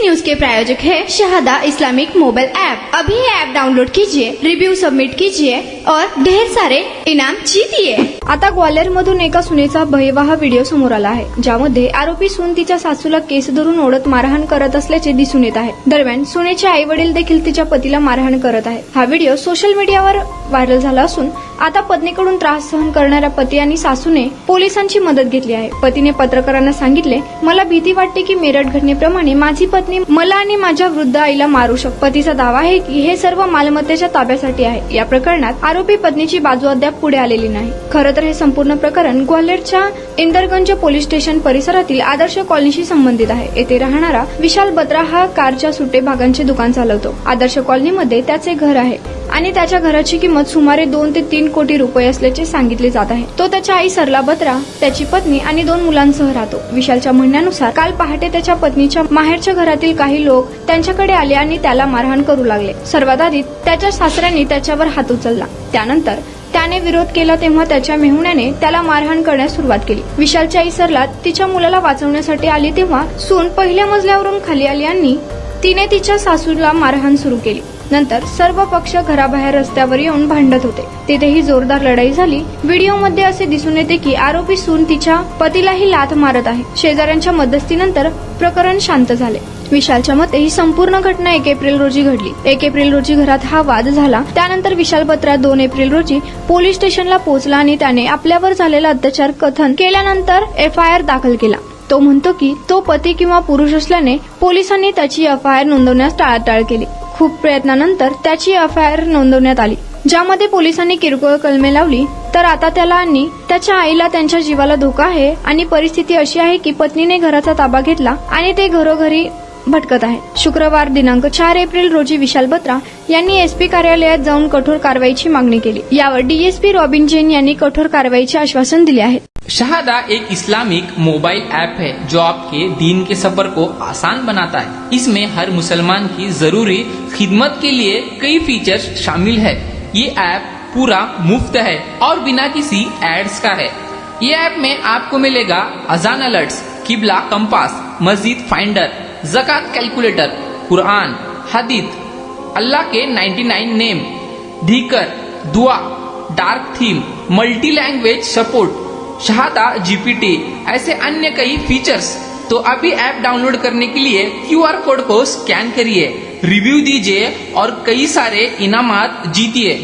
News के प्रायोजक है Shahada Islamic mobile app. अभी ऐप डाउनलोड कीजिए, रिव्यू सबमिट कीजिए और ढेर सारे इनाम जीतिए। आता ग्वाल्हेर मधून एका सुनेचा भयावह व्हिडिओ समोर आला आहे, ज्यामध्ये आरोपी सून तिच्या सासूला केस धरून ओढत मारहाण करत असल्याचे दिसून येत आहे। दरम्यान सुनेचे आई वडील देखील तिच्या पतीला मारहाण करत आहेत। हा व्हिडिओ सोशल मीडियावर व्हायरल झाला असून आता पत्नीकडून त्रास सहन करणाऱ्या पती आणि सासूने पोलिसांची मदत घेतली आहे। पतीने पत्रकारांना सांगितले, मला भीती वाटते की मेरठ घटनेप्रमाणे माझी पत्नी मला आणि माझ्या वृद्ध आईला मारू शकते। पतीचा दावा आहे की हे सर्व मालमत्तेच्या ताब्यासाठी आहे। या प्रकरणात आरोपी पत्नीची बाजू अद्याप पुढे आलेली नाही। खरं तर हे संपूर्ण प्रकरण ग्वाल्हेरच्या इंदरगंज पोलीस स्टेशन परिसरातील आदर्श कॉलनीशी संबंधित आहे। येथे राहणारा विशाल बत्रा हा कारच्या सुटे भागांचे दुकान चालवतो। आदर्श कॉलनीमध्ये त्याचे घर आहे आणि त्याच्या घराची किंमत सुमारे 2 ते 3 कोटी रुपये असल्याचे सांगितले जात आहे। तो त्याच्या आई सरला बत्रा, त्याची पत्नी आणि 2 मुलांसह राहतो। विशालच्या म्हणण्यानुसार काल पहाटे त्याच्या पत्नीच्या माहेरच्या घरातील काही लोक त्यांच्याकडे आले आणि त्याला मारहाण करू लागले। सर्वात आधी त्याच्या सासऱ्यांनी त्याच्यावर हात उचलला, त्यानंतर त्याने विरोध केला तेव्हा त्याच्या मेहुण्याने त्याला मारहाण करण्यास सुरुवात केली। विशालच्या आई सरला तिच्या मुलाला वाचवण्यासाठी आली तेव्हा सून पहिल्या मजल्यावरून खाली आली आणि तिने तिच्या सासूला मारहाण सुरू केली। नंतर सर्व पक्ष घराबाहेर रस्त्यावर येऊन भांडत होते। तिथेही जोरदार लढाई झाली। व्हिडिओमध्ये असे दिसून येते की आरोपी सून तिच्या पतीलाही लाथ मारत आहे। शेजाऱ्यांच्या मध्यस्थीनंतर प्रकरण शांत झाले। विशालच्या मते ही संपूर्ण घटना 1 एप्रिल रोजी घडली। 1 एप्रिल रोजी घरात हा वाद झाला। त्यानंतर विशाल बत्रा 2 एप्रिल रोजी पोलीस स्टेशनला पोहोचला आणि त्याने आपल्यावर झालेला अत्याचार कथन केल्यानंतर FIR दाखल केला। तो म्हणतो की तो पती किंवा पुरुष असल्याने पोलिसांनी त्याची FIR नोंदवण्यास टाळाटाळ केली। खूप प्रयत्नानंतर त्याची FIR नोंदवण्यात आली, ज्यामध्ये पोलिसांनी किरकोळ कलमे लावली। तर आता त्याला आणि त्याच्या आईला त्यांच्या जीवाला धोका आहे आणि परिस्थिती अशी आहे की पत्नीने घराचा ताबा घेतला आणि ते घरोघरी भटकत आहे। शुक्रवार दिनांक 4 एप्रिल रोजी विशाल बत्रा यांनी SP कार्यालयात जाऊन कठोर कारवाईची मागणी केली। यावर DSP रॉबिन जैन यांनी कठोर कारवाईचे आश्वासन दिले आहे। शहादा एक इस्लामिक मोबाइल ऐप है जो आपके दीन के सफर को आसान बनाता है। इसमें हर मुसलमान की जरूरी खिदमत के लिए कई फीचर्स शामिल है। ये ऐप पूरा मुफ्त है और बिना किसी एड्स का है। ये ऐप में आपको मिलेगा अजान अलर्ट्स, किबला कंपास, मस्जिद फाइंडर, ज़कात कैलकुलेटर, कुरान, हदीथ, अल्लाह के 99 नेम, धीकर, दुआ, dark theme, multi language support, Shahada GPT, ऐसे अन्य कई फीचर्स। तो अभी ऐप डाउनलोड करने के लिए QR कोड को स्कैन करिए, रिव्यू दीजिए और कई सारे इनामात जीतिए।